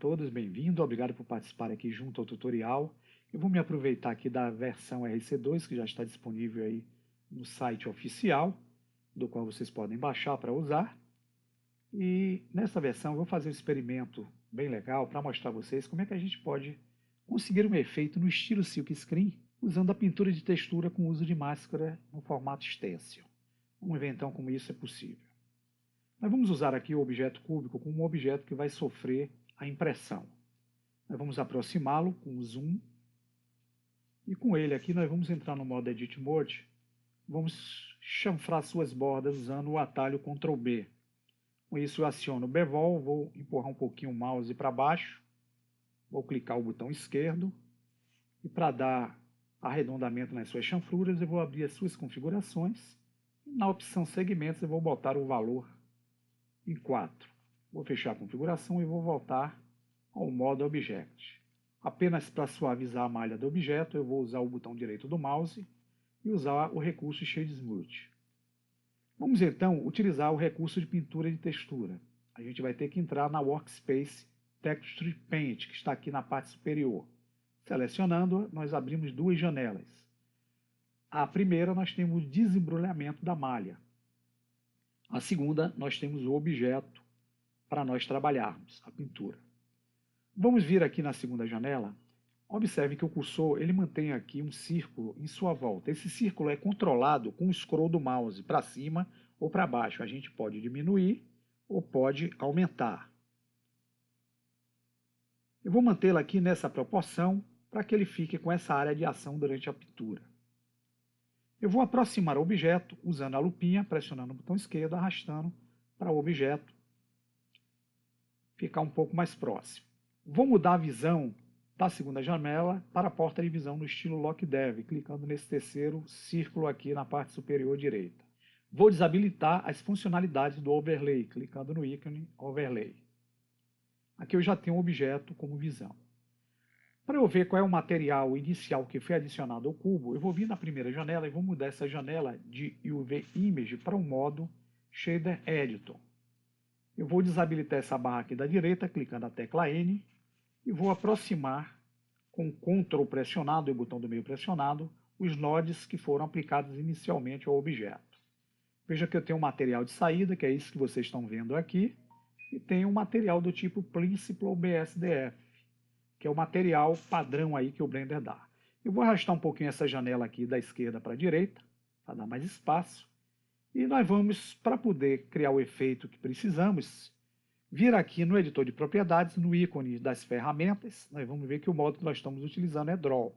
todos, bem-vindo, obrigado por participar aqui junto ao tutorial. Eu vou me aproveitar aqui da versão RC2, que já está disponível aí no site oficial, do qual vocês podem baixar para usar. E nessa versão eu vou fazer um experimento bem legal para mostrar a vocês como é que a gente pode conseguir um efeito no estilo silkscreen, usando a pintura de textura com uso de máscara no formato stencil. Vamos ver então como isso é possível. Nós vamos usar aqui o objeto cúbico como um objeto que vai sofrer a impressão. Nós vamos aproximá-lo com o zoom. E com ele aqui nós vamos entrar no modo Edit Mode. Vamos chanfrar suas bordas usando o atalho Ctrl B. Com isso eu aciono o Bevel, vou empurrar um pouquinho o mouse para baixo. Vou clicar o botão esquerdo. E para dar arredondamento nas suas chanfruras, eu vou abrir as suas configurações. E na opção Segmentos eu vou botar o valor em 4. Vou fechar a configuração e vou voltar ao modo Object. Apenas para suavizar a malha do objeto, eu vou usar o botão direito do mouse e usar o recurso Shade Smooth. Vamos então utilizar o recurso de pintura de textura. A gente vai ter que entrar na Workspace Texture Paint, que está aqui na parte superior. Selecionando-a, nós abrimos duas janelas. A primeira, nós temos o desembrulhamento da malha. A segunda, nós temos o objeto para nós trabalharmos, a pintura. Vamos vir aqui na segunda janela. Observe que o cursor ele mantém aqui um círculo em sua volta. Esse círculo é controlado com o scroll do mouse para cima ou para baixo. A gente pode diminuir ou pode aumentar. Eu vou mantê-lo aqui nessa proporção para que ele fique com essa área de ação durante a pintura. Eu vou aproximar o objeto usando a lupinha, pressionando o botão esquerdo, arrastando para o objeto ficar um pouco mais próximo. Vou mudar a visão da segunda janela para a porta de visão no estilo Lock Dev, clicando nesse terceiro círculo aqui na parte superior direita. Vou desabilitar as funcionalidades do Overlay, clicando no ícone Overlay. Aqui eu já tenho o objeto como visão. Para eu ver qual é o material inicial que foi adicionado ao cubo, eu vou vir na primeira janela e vou mudar essa janela de UV Image para o modo Shader Editor. Eu vou desabilitar essa barra aqui da direita, clicando na tecla N, e vou aproximar com o Ctrl pressionado e o botão do meio pressionado os nodes que foram aplicados inicialmente ao objeto. Veja que eu tenho um material de saída, que é isso que vocês estão vendo aqui, e tenho um material do tipo Principal BSDF, que é o material padrão aí que o Blender dá. Eu vou arrastar um pouquinho essa janela aqui da esquerda para a direita, para dar mais espaço, e nós vamos, para poder criar o efeito que precisamos, vir aqui no editor de propriedades, no ícone das ferramentas, nós vamos ver que o modo que nós estamos utilizando é Draw.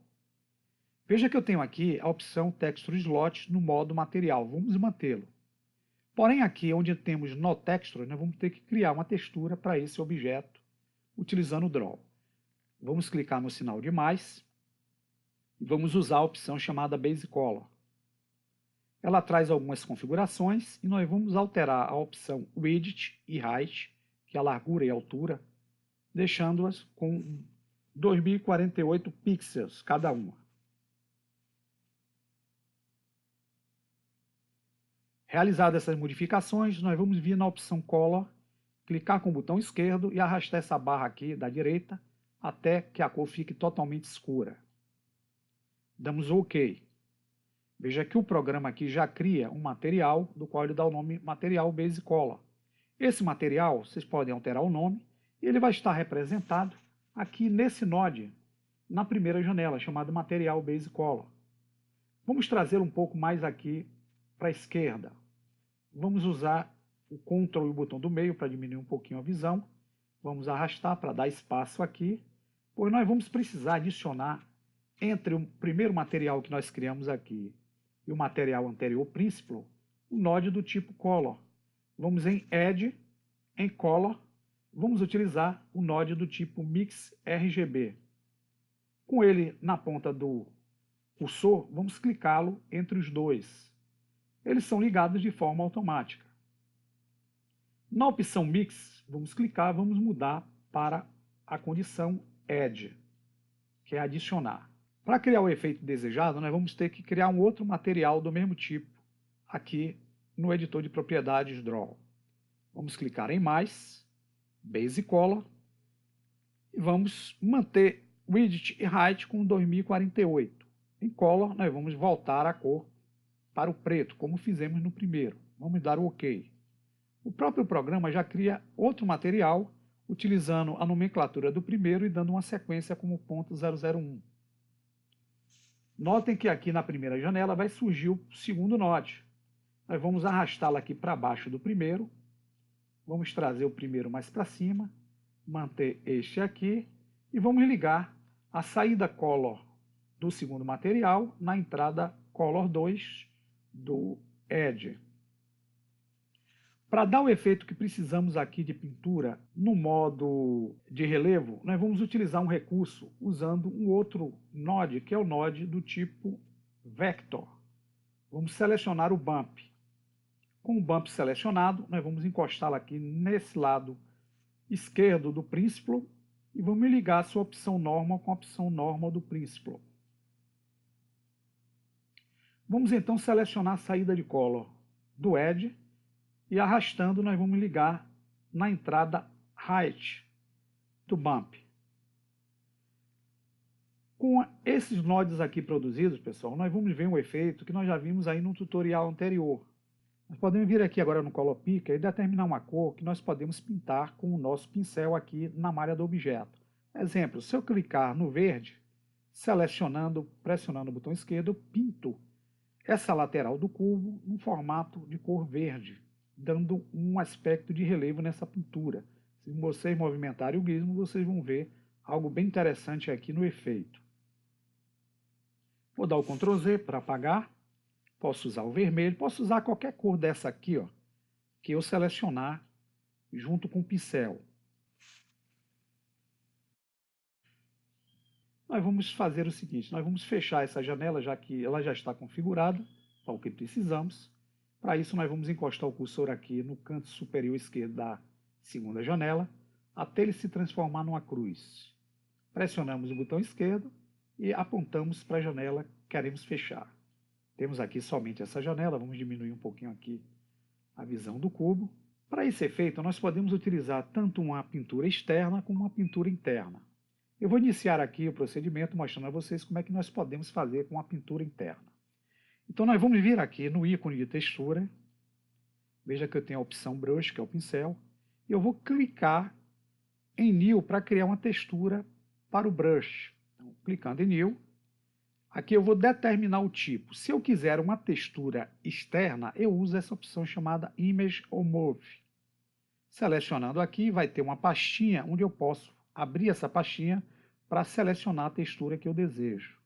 Veja que eu tenho aqui a opção Texture Slot no modo material, vamos mantê-lo. Porém aqui onde temos No Texture, nós vamos ter que criar uma textura para esse objeto, utilizando o Draw. Vamos clicar no sinal de mais e vamos usar a opção chamada Base Color. Ela traz algumas configurações e nós vamos alterar a opção Width e Height, que é a largura e a altura, deixando-as com 2048 pixels cada uma. Realizadas essas modificações, nós vamos vir na opção Color, clicar com o botão esquerdo e arrastar essa barra aqui da direita até que a cor fique totalmente escura. Damos OK. Veja que o programa aqui já cria um material, do qual ele dá o nome Material Base Color. Esse material, vocês podem alterar o nome, e ele vai estar representado aqui nesse node, na primeira janela, chamado Material Base Color. Vamos trazer um pouco mais aqui para a esquerda. Vamos usar o Ctrl e o botão do meio para diminuir um pouquinho a visão. Vamos arrastar para dar espaço aqui, pois nós vamos precisar adicionar entre o primeiro material que nós criamos aqui e o material anterior, Principal, um node do tipo Color. Vamos em Add, em Color, vamos utilizar o node do tipo Mix RGB. Com ele na ponta do cursor, vamos clicá-lo entre os dois. Eles são ligados de forma automática. Na opção Mix, vamos clicar, vamos mudar para a condição Add, que é adicionar. Para criar o efeito desejado, nós vamos ter que criar um outro material do mesmo tipo aqui no editor de propriedades Draw. Vamos clicar em mais, Base Color, E vamos manter Width e Height com 2048. Em Color, nós vamos voltar a cor para o preto, como fizemos no primeiro. Vamos dar o OK. O próprio programa já cria outro material, utilizando a nomenclatura do primeiro e dando uma sequência como .001. Notem que aqui na primeira janela vai surgir o segundo node. Nós vamos arrastá-lo aqui para baixo do primeiro. Vamos trazer o primeiro mais para cima, manter este aqui e vamos ligar a saída Color do segundo material na entrada Color 2 do Edge. Para dar o efeito que precisamos aqui de pintura no modo de relevo, nós vamos utilizar um recurso usando um outro node, que é o node do tipo Vector. Vamos selecionar o Bump. Com o Bump selecionado, nós vamos encostá-lo aqui nesse lado esquerdo do Principal e vamos ligar a sua opção Normal com a opção Normal do Principal. Vamos então selecionar a saída de Color do Edge e arrastando nós vamos ligar na entrada Height do Bump. Com esses nodes aqui produzidos, pessoal, nós vamos ver um efeito que nós já vimos aí no tutorial anterior. Nós podemos vir aqui agora no Color Picker e determinar uma cor que nós podemos pintar com o nosso pincel aqui na malha do objeto. Exemplo, se eu clicar no verde, selecionando, pressionando o botão esquerdo, eu pinto essa lateral do cubo no formato de cor verde, dando um aspecto de relevo nessa pintura. Se vocês movimentarem o gizmo, vocês vão ver algo bem interessante aqui no efeito. Vou dar o Ctrl Z para apagar. Posso usar o vermelho, posso usar qualquer cor dessa aqui, ó, que eu selecionar junto com o pincel. Nós vamos fazer o seguinte, nós vamos fechar essa janela, já que ela já está configurada para o que precisamos. Para isso, nós vamos encostar o cursor aqui no canto superior esquerdo da segunda janela, até ele se transformar numa cruz. Pressionamos o botão esquerdo e apontamos para a janela que queremos fechar. Temos aqui somente essa janela, vamos diminuir um pouquinho aqui a visão do cubo. Para esse efeito, nós podemos utilizar tanto uma pintura externa como uma pintura interna. Eu vou iniciar aqui o procedimento mostrando a vocês como é que nós podemos fazer com a pintura interna. Então nós vamos vir aqui no ícone de textura, veja que eu tenho a opção Brush, que é o pincel, e eu vou clicar em New para criar uma textura para o brush. Então, clicando em New, aqui eu vou determinar o tipo. Se eu quiser uma textura externa, eu uso essa opção chamada Image ou Move. Selecionando aqui, vai ter uma pastinha onde eu posso abrir essa pastinha para selecionar a textura que eu desejo.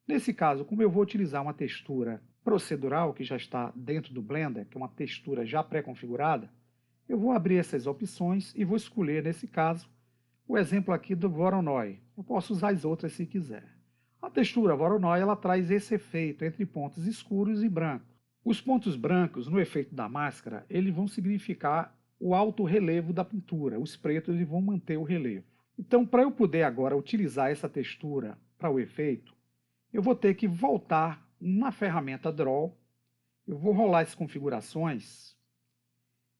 Nesse caso, como eu vou utilizar uma textura procedural que já está dentro do Blender, que é uma textura já pré-configurada, eu vou abrir essas opções e vou escolher, nesse caso, o exemplo aqui do Voronoi. Eu posso usar as outras se quiser. A textura Voronoi ela traz esse efeito entre pontos escuros e brancos. Os pontos brancos, no efeito da máscara, eles vão significar o alto relevo da pintura. Os pretos eles vão manter o relevo. Então, para eu poder agora utilizar essa textura para o efeito, eu vou ter que voltar na ferramenta Draw, eu vou rolar as configurações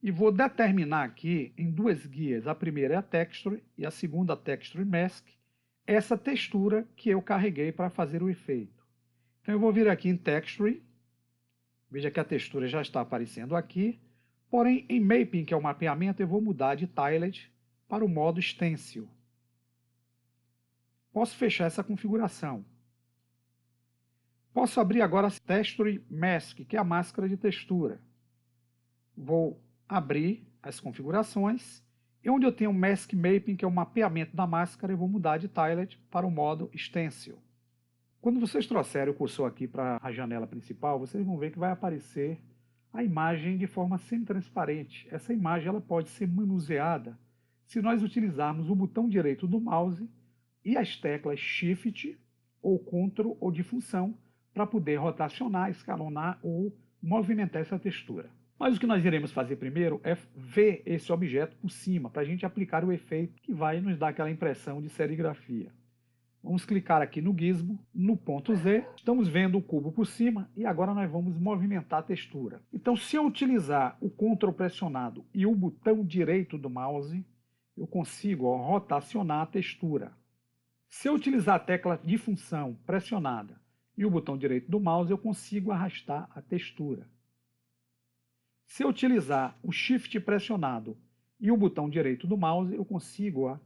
e vou determinar aqui em duas guias, a primeira é a Texture e a segunda a Texture Mask, essa textura que eu carreguei para fazer o efeito. Então eu vou vir aqui em Texture, veja que a textura já está aparecendo aqui, porém em Mapping, que é o mapeamento, eu vou mudar de Tiled para o modo Stencil. Posso fechar essa configuração. Posso abrir agora a Texture Mask, que é a máscara de textura. Vou abrir as configurações, e onde eu tenho o Mask Mapping, que é o mapeamento da máscara, eu vou mudar de Tiled para o modo Stencil. Quando vocês trouxerem o cursor aqui para a janela principal, vocês vão ver que vai aparecer a imagem de forma semi-transparente. Essa imagem ela pode ser manuseada se nós utilizarmos o botão direito do mouse e as teclas Shift ou Ctrl ou de função para poder rotacionar, escalonar ou movimentar essa textura. Mas o que nós iremos fazer primeiro é ver esse objeto por cima, para a gente aplicar o efeito que vai nos dar aquela impressão de serigrafia. Vamos clicar aqui no gizmo, no ponto Z, estamos vendo o cubo por cima e agora nós vamos movimentar a textura. Então, se eu utilizar o Ctrl pressionado e o botão direito do mouse, eu consigo rotacionar a textura. Se eu utilizar a tecla de função pressionada e o botão direito do mouse, eu consigo arrastar a textura. Se eu utilizar o Shift pressionado e o botão direito do mouse, eu consigo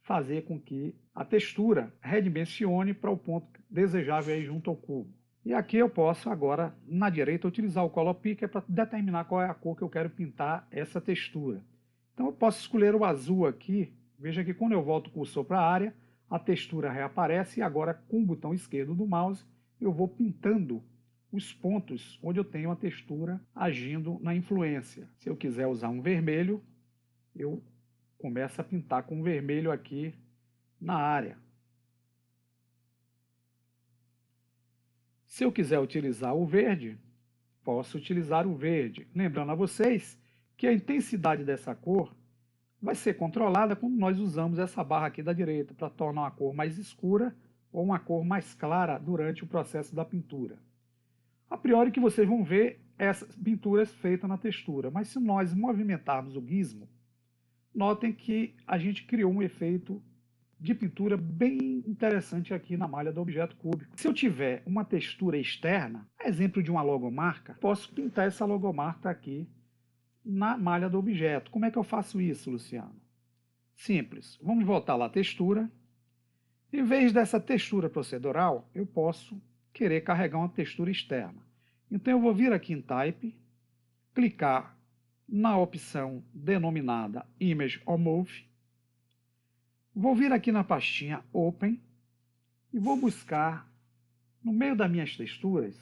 fazer com que a textura redimensione para o ponto desejável aí junto ao cubo. E aqui eu posso agora, na direita, utilizar o Color Picker para determinar qual é a cor que eu quero pintar essa textura. Então eu posso escolher o azul aqui. Veja que quando eu volto o cursor para a área, a textura reaparece e agora com o botão esquerdo do mouse eu vou pintando os pontos onde eu tenho a textura agindo na influência. Se eu quiser usar um vermelho, eu começo a pintar com vermelho aqui na área. Se eu quiser utilizar o verde, posso utilizar o verde. Lembrando a vocês que a intensidade dessa cor vai ser controlada quando nós usamos essa barra aqui da direita para tornar uma cor mais escura ou uma cor mais clara durante o processo da pintura. A priori que vocês vão ver essas pinturas feitas na textura, mas se nós movimentarmos o gizmo, notem que a gente criou um efeito de pintura bem interessante aqui na malha do objeto cúbico. Se eu tiver uma textura externa, exemplo de uma logomarca, posso pintar essa logomarca aqui na malha do objeto. Como é que eu faço isso, Luciano? Simples. Vamos voltar lá à textura. Em vez dessa textura procedural, eu posso querer carregar uma textura externa. Então eu vou vir aqui em Type, clicar na opção denominada Image or Move, vou vir aqui na pastinha Open e vou buscar, no meio das minhas texturas,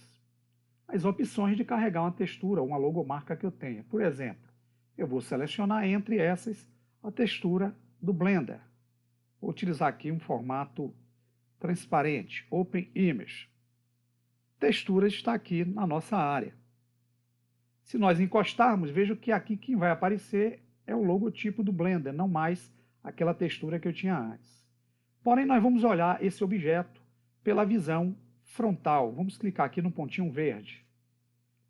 as opções de carregar uma textura, uma logomarca que eu tenha. Por exemplo, eu vou selecionar entre essas a textura do Blender. Vou utilizar aqui um formato transparente, Open Image. Textura está aqui na nossa área. Se nós encostarmos, veja que aqui quem vai aparecer é o logotipo do Blender, não mais aquela textura que eu tinha antes. Porém, nós vamos olhar esse objeto pela visão frontal. Vamos clicar aqui no pontinho verde.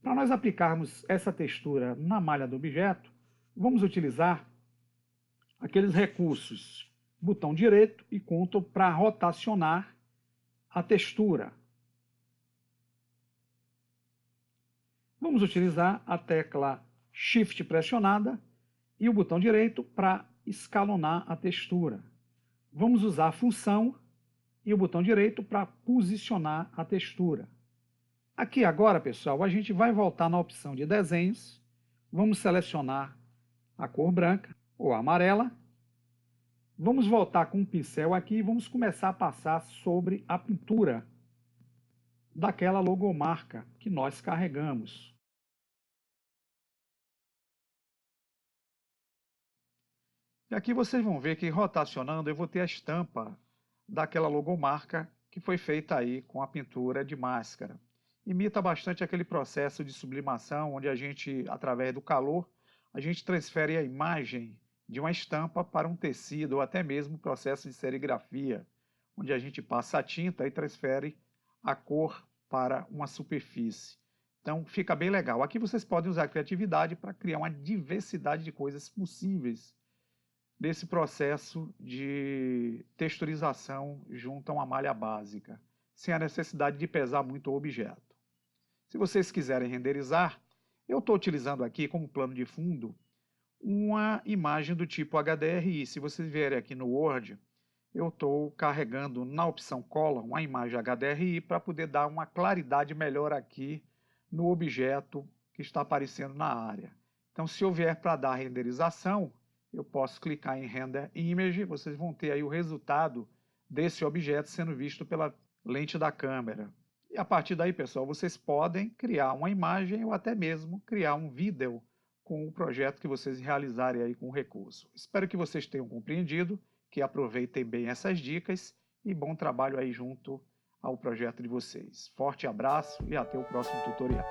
Para nós aplicarmos essa textura na malha do objeto, vamos utilizar aqueles recursos, botão direito e Ctrl para rotacionar a textura. Vamos utilizar a tecla Shift pressionada e o botão direito para escalonar a textura. Vamos usar a função e o botão direito para posicionar a textura. Aqui agora, pessoal, a gente vai voltar na opção de desenhos, vamos selecionar a cor branca ou amarela, vamos voltar com um pincel aqui e vamos começar a passar sobre a pintura daquela logomarca que nós carregamos. E aqui vocês vão ver que rotacionando eu vou ter a estampa daquela logomarca que foi feita aí com a pintura de máscara. Imita bastante aquele processo de sublimação onde a gente, através do calor, a gente transfere a imagem de uma estampa para um tecido ou até mesmo o processo de serigrafia, onde a gente passa a tinta e transfere a cor para uma superfície. Então fica bem legal. Aqui vocês podem usar a criatividade para criar uma diversidade de coisas possíveis desse processo de texturização junto a uma malha básica, sem a necessidade de pesar muito o objeto. Se vocês quiserem renderizar, eu estou utilizando aqui como plano de fundo uma imagem do tipo HDRI. Se vocês vierem aqui no Word, eu estou carregando na opção Color uma imagem HDRI para poder dar uma claridade melhor aqui no objeto que está aparecendo na área. Então, se eu vier para dar renderização, eu posso clicar em Render Image, vocês vão ter aí o resultado desse objeto sendo visto pela lente da câmera. E a partir daí, pessoal, vocês podem criar uma imagem ou até mesmo criar um vídeo com o projeto que vocês realizarem aí com o recurso. Espero que vocês tenham compreendido, que aproveitem bem essas dicas e bom trabalho aí junto ao projeto de vocês. Forte abraço e até o próximo tutorial.